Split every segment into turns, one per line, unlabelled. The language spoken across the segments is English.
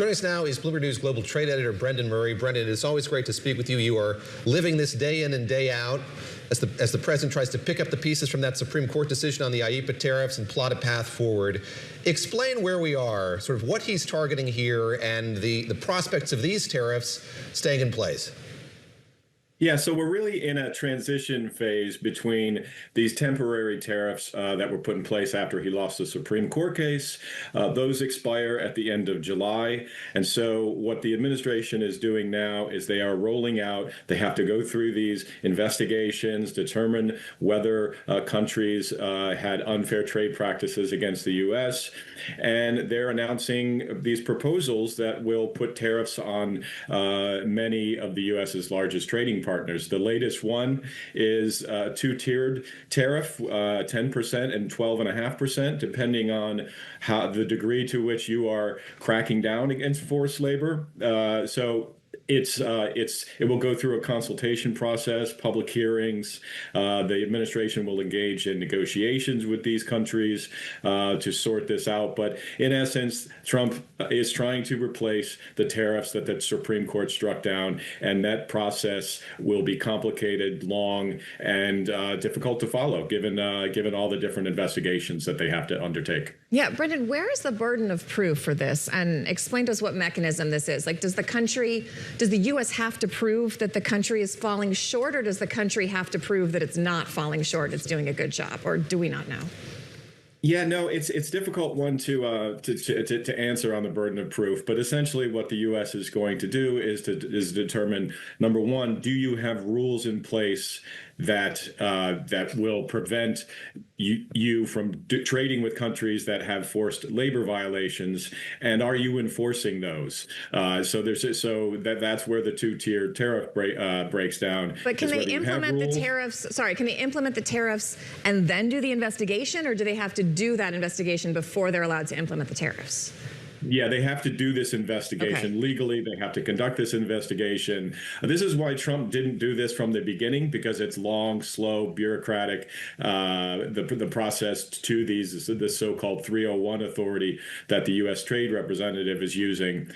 Joining us now is Bloomberg News Global Trade Editor Brendan Murray. Brendan, it's always great to speak with you. You are living this day in and day out as the president tries to pick up the pieces from that Supreme Court decision on the IEEPA tariffs and plot a path forward. Explain where we are, sort of what he's targeting here, and the prospects of these tariffs staying in place.
Yeah, so we're really in a transition phase between these temporary tariffs that were put in place after he lost the Supreme Court case. Those expire at the end of July. And so what the administration is doing now is they are rolling out, they have to go through these investigations, determine whether countries had unfair trade practices against the U.S., and they're announcing these proposals that will put tariffs on many of the U.S.'s largest trading partners. The latest one is a two-tiered tariff, 10% and 12.5%, depending on the degree to which you are cracking down against forced labor. It will go through a consultation process, public hearings. The administration will engage in negotiations with these countries to sort this out. But in essence, Trump is trying to replace the tariffs that the Supreme Court struck down, and that process will be complicated, long, and difficult to follow, given all the different investigations that they have to undertake.
Yeah, Brendan, where is the burden of proof for this? And explain to us what mechanism this is. Like, does the U.S. have to prove that the country is falling short, or does the country have to prove that it's not falling short, it's doing a good job, or do we not know?
Yeah, no, it's a difficult one to answer on the burden of proof. But essentially, what the U.S. is going to do is determine, number one, do you have rules in place that will prevent you from trading with countries that have forced labor violations, and are you enforcing those? That's where the two-tier tariff breaks down.
But can they implement the tariffs? Sorry, can they implement the tariffs and then do the investigation, or do they have to do that investigation before they're allowed to implement the tariffs?
Yeah, they have to do this investigation. Okay. Legally, they have to conduct this investigation. This is why Trump didn't do this from the beginning, because it's long, slow, bureaucratic. The process to these is the so-called 301 authority that the U.S. Trade Representative is using.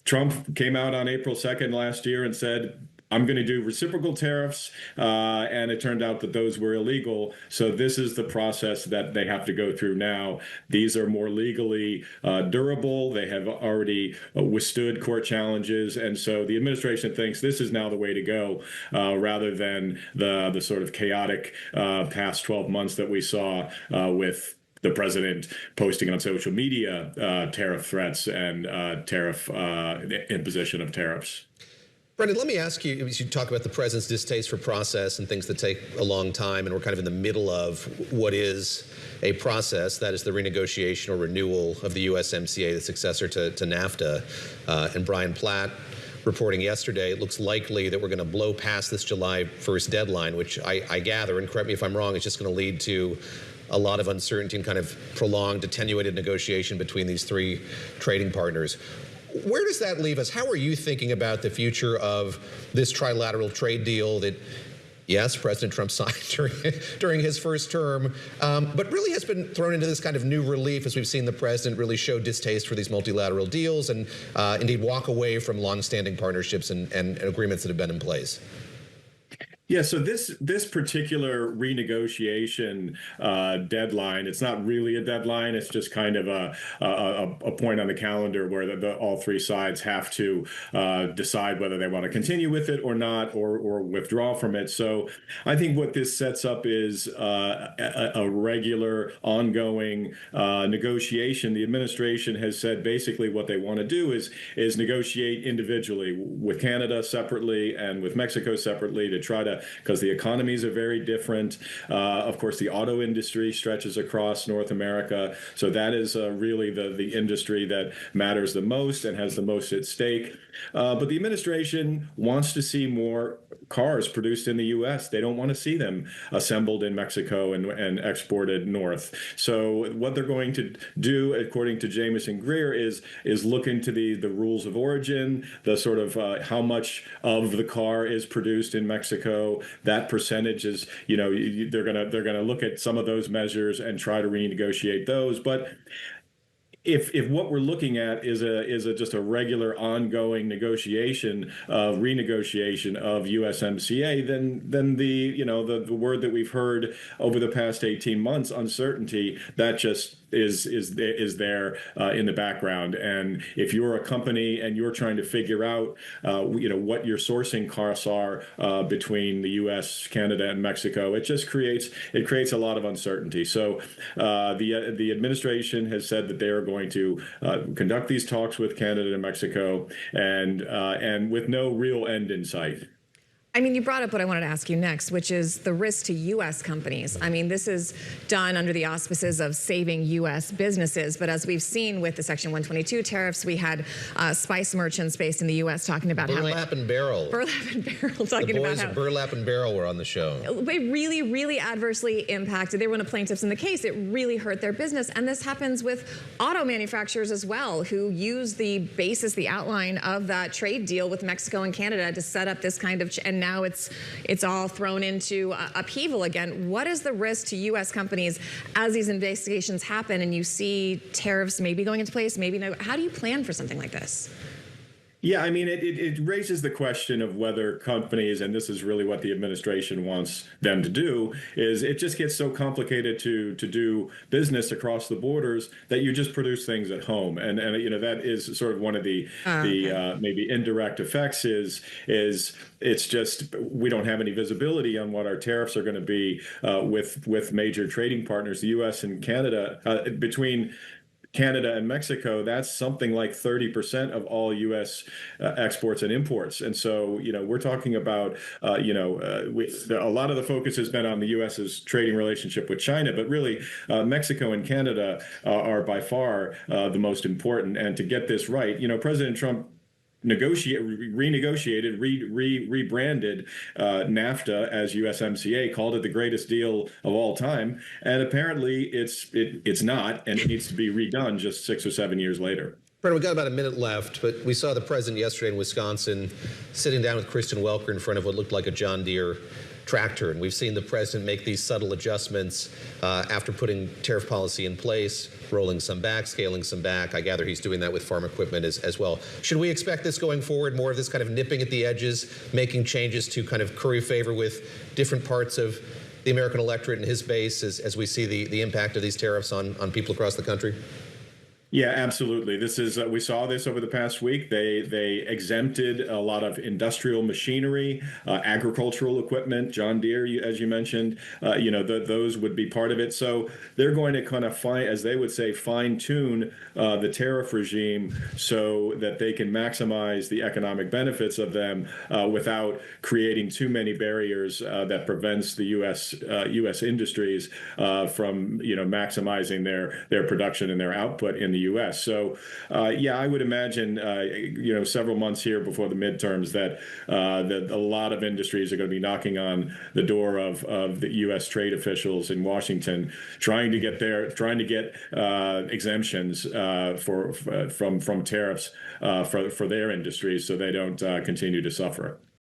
Trump came out on April 2nd last year and said, I'm going to do reciprocal tariffs, and it turned out that those were illegal. So this is the process that they have to go through now. These are more legally durable. They have already withstood court challenges. And so the administration thinks this is now the way to go, rather than the sort of chaotic past 12 months that we saw with the president posting on social media tariff threats and tariff imposition of tariffs.
Brendan, let me ask you, you talk about the president's distaste for process and things that take a long time, and we're kind of in the middle of what is a process, that is the renegotiation or renewal of the USMCA, the successor to NAFTA. And Brian Platt reporting yesterday, it looks likely that we're going to blow past this July 1st deadline, which I gather, and correct me if I'm wrong, is just going to lead to a lot of uncertainty and kind of prolonged, attenuated negotiation between these three trading partners. Where does that leave us? How are you thinking about the future of this trilateral trade deal that, yes, President Trump signed during his first term, but really has been thrown into this kind of new relief as we've seen the president really show distaste for these multilateral deals and indeed walk away from longstanding partnerships and agreements that have been in place?
Yeah, so this particular renegotiation deadline, it's not really a deadline. It's just kind of a point on the calendar where all three sides have to decide whether they want to continue with it or not, or withdraw from it. So I think what this sets up is a regular, ongoing negotiation. The administration has said basically what they want to do is negotiate individually with Canada separately and with Mexico separately to try to, because the economies are very different. Of course, the auto industry stretches across North America. So that is really the industry that matters the most and has the most at stake. But the administration wants to see more cars produced in the U.S. They don't want to see them assembled in Mexico and exported north. So what they're going to do, according to Jamieson Greer, is look into the rules of origin, the sort of how much of the car is produced in Mexico. That percentage is, they're gonna look at some of those measures and try to renegotiate those. But if what we're looking at is just a regular ongoing renegotiation of USMCA, then the word that we've heard over the past 18 months, uncertainty, that just is there in the background. And if you're a company and you're trying to figure out what your sourcing costs are between the U.S., Canada, and Mexico, it creates a lot of uncertainty. So the administration has said that they are going to conduct these talks with Canada and Mexico, and with no real end in sight.
I mean, you brought up what I wanted to ask you next, which is the risk to U.S. companies. I mean, this is done under the auspices of saving U.S. businesses. But as we've seen with the Section 122 tariffs, we had spice merchants based in the U.S. talking about
Burlap and Barrel.
Burlap and Barrel talking about how...
The boys of Burlap and Barrel were on the show.
They really, really adversely impacted. They were one of the plaintiffs in the case. It really hurt their business. And this happens with auto manufacturers as well, who use the basis, the outline of that trade deal with Mexico and Canada to set up this kind of... And now it's all thrown into upheaval again. What is the risk to U.S. companies as these investigations happen and you see tariffs maybe going into place, maybe no? How do you plan for something like this?
Yeah, I mean, it raises the question of whether companies, and this is really what the administration wants them to do, is it just gets so complicated to do business across the borders that you just produce things at home. And that is sort of one of the maybe indirect effects is it's just we don't have any visibility on what our tariffs are going to be with major trading partners, the U.S. and Canada, between Canada and Mexico. That's something like 30% of all U.S. Exports and imports. And so, we're talking about, a lot of the focus has been on the U.S.'s trading relationship with China, but really Mexico and Canada are by far the most important. And to get this right, President Trump renegotiated, rebranded NAFTA as USMCA, called it the greatest deal of all time, and apparently it's not, and it needs to be redone just 6 or 7 years later.
Brennan, we've got about a minute left, but we saw the president yesterday in Wisconsin sitting down with Kristen Welker in front of what looked like a John Deere tractor, and we've seen the president make these subtle adjustments after putting tariff policy in place, rolling some back, scaling some back. I gather he's doing that with farm equipment as well. Should we expect this going forward, more of this kind of nipping at the edges, making changes to kind of curry favor with different parts of the American electorate and his base as we see the impact of these tariffs on people across the country?
Yeah, absolutely. This is we saw this over the past week. They exempted a lot of industrial machinery, agricultural equipment, John Deere, as you mentioned. Those would be part of it. So they're going to kind of as they would say, fine tune the tariff regime so that they can maximize the economic benefits of them without creating too many barriers that prevents the U.S. industries from maximizing their production and their output in the U.S. So, I would imagine, several months here before the midterms that a lot of industries are going to be knocking on the door of the U.S. trade officials in Washington, trying to get exemptions from tariffs for their industries so they don't continue to suffer.